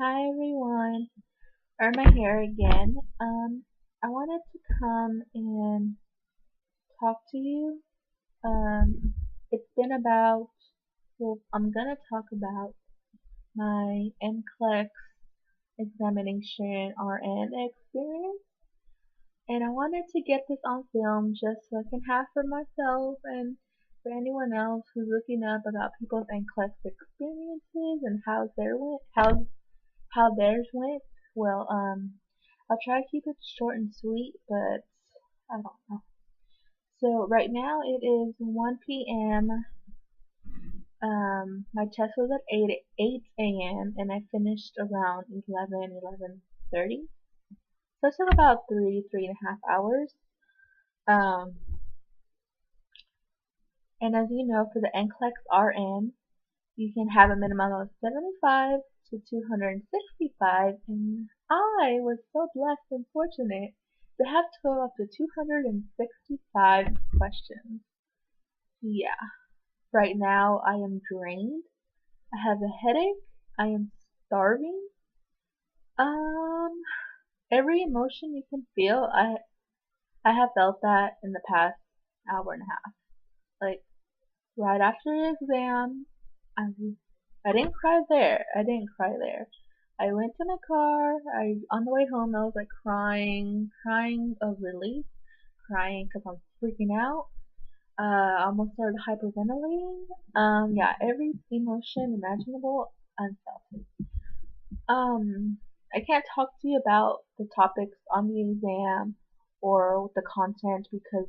Hi everyone, Irma here again. I wanted to come and talk to you. It's been about, I'm gonna talk about my NCLEX examination RN experience, and I wanted to get this on film just so I can have for myself and for anyone else who's looking up about people's NCLEX experiences and how theirs went. Well, I'll try to keep it short and sweet, but I don't know. So right now it is 1 p.m. My test was at 8 a.m. and I finished around 11:30. So it took about 3.5 hours. Um, and as you know, for the NCLEX-RN, you can have a minimum of 75 to 265, and I was so blessed and fortunate to have to go up to 265 questions. Yeah, right now I am drained. I have a headache. I am starving. Um, every emotion you can feel, I have felt that in the past hour and a half. Like right after the exam, I I didn't cry there. I didn't cry there. I went to my car. On the way home I was like crying of relief, crying because I'm freaking out. I almost started hyperventilating. Yeah, every emotion imaginable, I felt it. I can't talk to you about the topics on the exam or the content because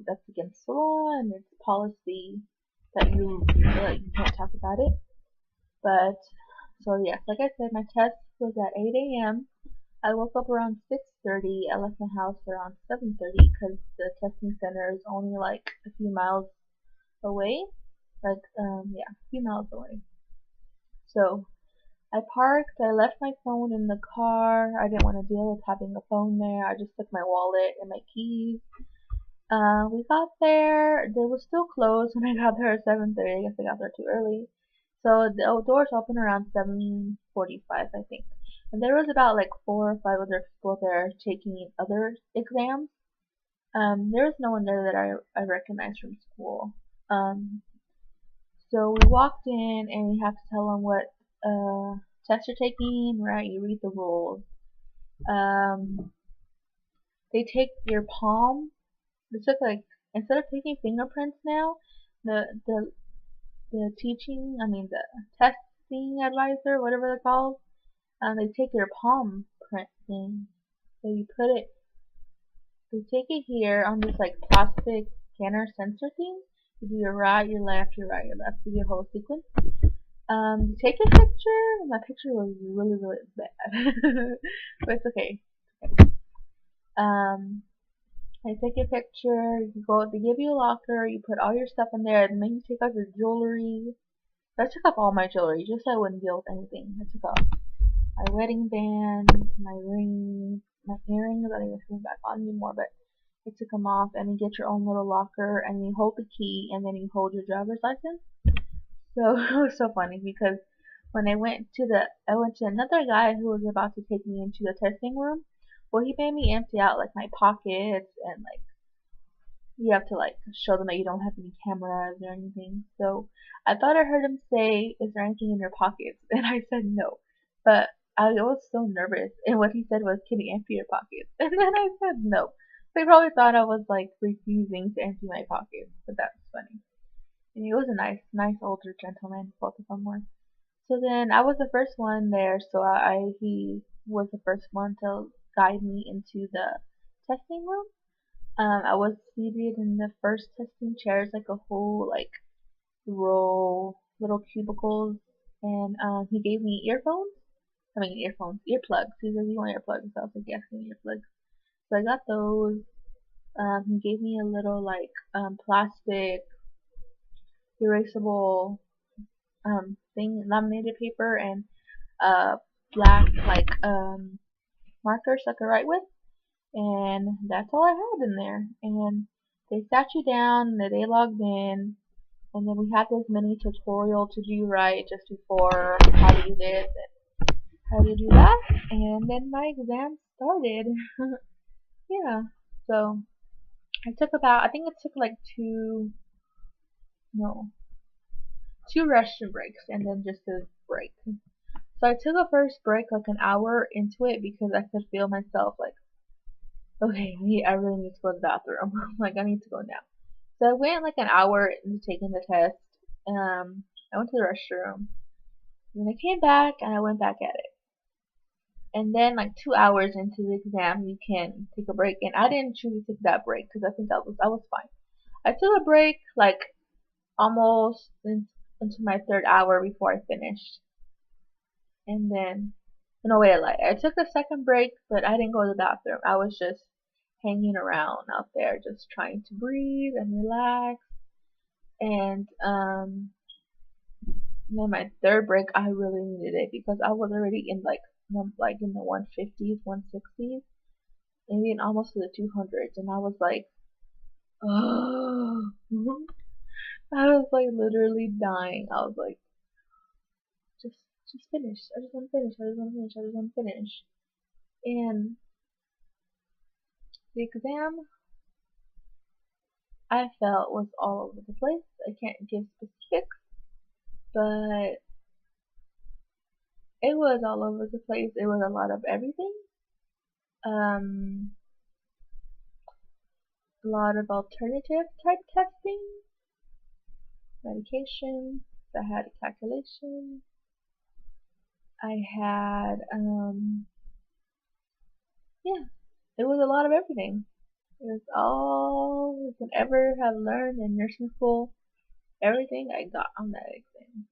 that's against the law and it's policy that you can't talk about it. But so yes, like I said, my test was at 8 a.m. I woke up around 6:30. I left my house around 7:30 because the testing center is only like a few miles away. Yeah, a few miles away. So I parked. I left my phone in the car. I didn't want to deal with having a phone there. I just took my wallet and my keys. We got there. They were still closed when I got there at 7:30. I guess I got there too early. So the doors opened around 7:45, I think. And there was about like 4 or 5 other people there taking other exams. There was no one there that I recognized from school. Um, so we walked in and we have to tell them what test you're taking, right? You read the rules. Um, they take your palm. They took like instead of taking fingerprints now, the the the testing advisor, whatever they're called, they take your palm print thing. So they take it here on this like plastic scanner sensor thing. You do your right, your left, your right, your left, do your whole sequence. Take a picture. My picture was really, really bad, but it's okay. Um, I take a picture. You go. They give you a locker. You put all your stuff in there, and then you take off your jewelry. So I took off all my jewelry just so I wouldn't deal with anything. I took off my wedding bands, my rings, my earrings. I don't even put them back on anymore, but I took them off. And you get your own little locker, and you hold the key, and then you hold your driver's license. So it was so funny because when I went to another guy who was about to take me into the testing room. Well, he made me empty out like my pockets and like you have to like show them that you don't have any cameras or anything. So I thought I heard him say, "Is there anything in your pockets?" And I said no, but I was so nervous. And what he said was, "Can you empty your pockets?" And then I said no. They probably thought I was like refusing to empty my pockets, but that was funny. And he was a nice older gentleman. Both of them were. So then I was the first one there, so he was the first one to guide me into the testing room. I was seated in the first testing chairs, like a whole like row, little cubicles, and he gave me earphones. I mean earphones, earplugs. He said, "You want earplugs?" So I was like, "Yes, give me earplugs." So I got those. He gave me a little like plastic erasable thing, laminated paper, and black like markers I could write with, and that's all I had in there. And they sat you down, and they logged in, and then we had this mini tutorial to do right just before how to do this. had to do that, and then my exam started. Yeah, so I took about, I think it took like no, two restroom breaks, and then just a break. So I took a first break like an hour into it because I could feel myself like, okay, I really need to go to the bathroom. Like I need to go now. So I went like an hour into taking the test. I went to the restroom. And then I came back and I went back at it. And then like 2 hours into the exam, you can take a break. And I didn't choose to take that break because I think I was fine. I took a break like almost into my third hour before I finished. And then, no wait, I lied. I took a second break, but I didn't go to the bathroom. I was just hanging around out there, just trying to breathe and relax. And then my third break, I really needed it because I was already in like in the 150s, 160s, maybe in almost to the 200s, and I was like, oh, I was like literally dying. I was like, just just finish. I just want to finish. I just want to finish. I just want to finish. And the exam I felt was all over the place. I can't give specifics, but it was all over the place. It was a lot of everything. A lot of alternative type testing, medication. I had a calculation. I had, yeah, it was a lot of everything. It was all we could ever have learned in nursing school. Everything I got on that exam.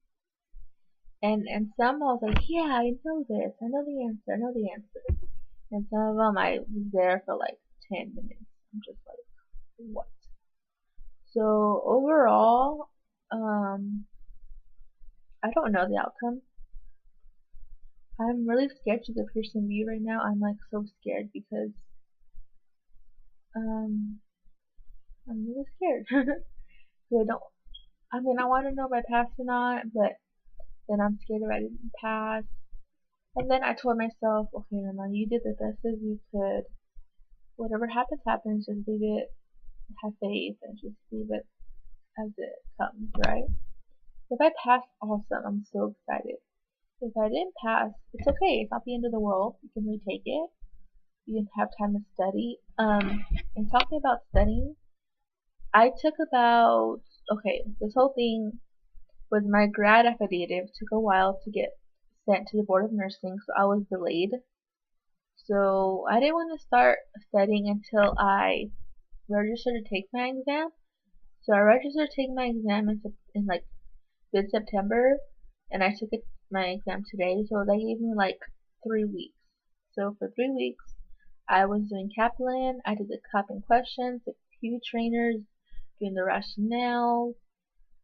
And some I was like, yeah, I know this. I know the answer. I know the answer. And some of them I was there for like 10 minutes. I'm just like, what? So overall, I don't know the outcome. I'm really scared to the Pearson V right now. I'm like so scared because um I'm really scared. So I don't. I mean, I want to know if I passed or not, but then I'm scared if I didn't pass. And then I told myself, okay, Mama, you did the best as you could. Whatever happens, happens. Just leave it. Have faith and just leave it as it comes, right? If I pass, awesome. I'm so excited. If I didn't pass, it's okay. It's not the end of the world. You can retake it. You can have time to study. And talking about studying, I took about, okay, this whole thing was my grad affidavit took a while to get sent to the Board of Nursing, so I was delayed. So I didn't want to start studying until I registered to take my exam. So I registered to take my exam in like mid-September, and I took my exam today. So they gave me like 3 weeks. So for 3 weeks, I was doing Kaplan. I did the Kaplan questions, the Q trainers, doing the rationale,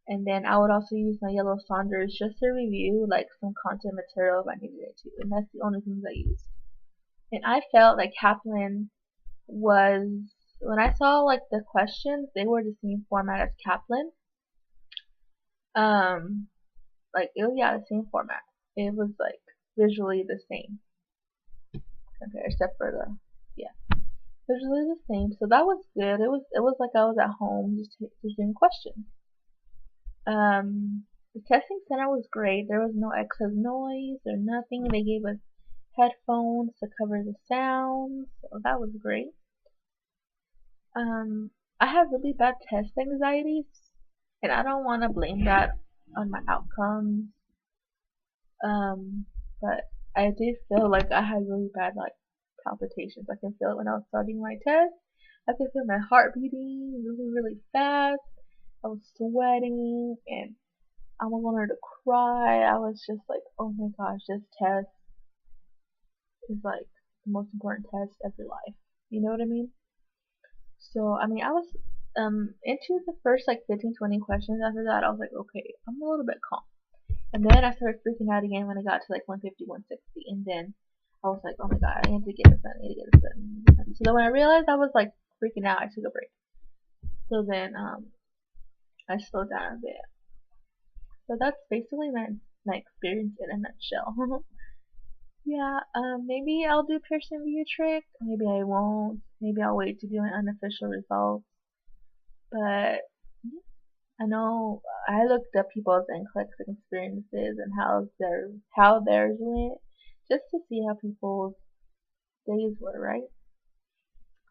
and then I would also use my yellow Saunders just to review like some content material if I needed it to, and that's the only things I used. And I felt like Kaplan was, when I saw like the questions, they were the same format as Kaplan. Like it was, yeah, the same format. It was like visually the same. Okay, except for the, yeah, visually the same. So that was good. It was like I was at home just doing questions. The testing center was great. There was no excess noise or nothing. They gave us headphones to cover the sounds, so that was great. I have really bad test anxieties, and I don't want to blame that on my outcomes. But I did feel like I had really bad like palpitations. I can feel it when I was starting my test. I could feel my heart beating really, really fast. I was sweating, and I was wanted to cry. I was just like, oh my gosh, this test is like the most important test of your life. You know what I mean? So, I mean, I was into the first like 15-20 questions. After that, I was like, okay, I'm a little bit calm. And then I started freaking out again when I got to like 150, 160. And then I was like, oh my god, I need to get this done. I need to get this done. So then when I realized I was like freaking out, I took a break. So then I slowed down a bit. So that's basically my experience in a nutshell. Yeah, maybe I'll do Pearson VUE trick. Maybe I won't. Maybe I'll wait to do an unofficial result. But yeah, I know I looked up people's NCLEX experiences and how theirs went, just to see how people's days were, right?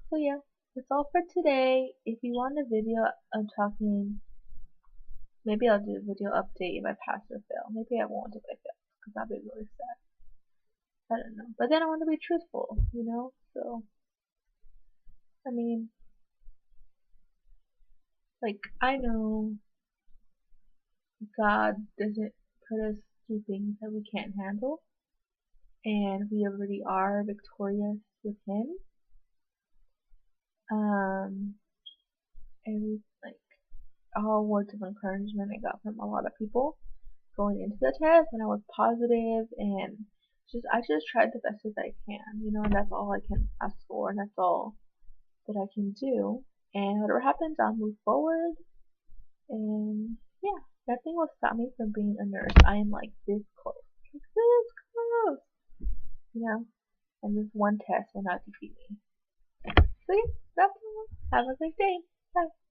So yeah, that's all for today. If you want a video of talking, maybe I'll do a video update if I pass or fail. Maybe I won't if I fail, because that'd be really sad. I don't know. But then I want to be truthful, you know? So, I mean, like, I know God doesn't put us through things that we can't handle, and we already are victorious with Him. Um, and like, all words of encouragement I got from a lot of people going into the test, and I was positive, and I just tried the best as I can, you know, and that's all I can ask for, and that's all that I can do. And whatever happens, I'll move forward. And yeah, nothing will stop me from being a nurse. I am like this close, like this close, you know. And this one test will not defeat me. So yeah, that's all. Have a great day. Bye.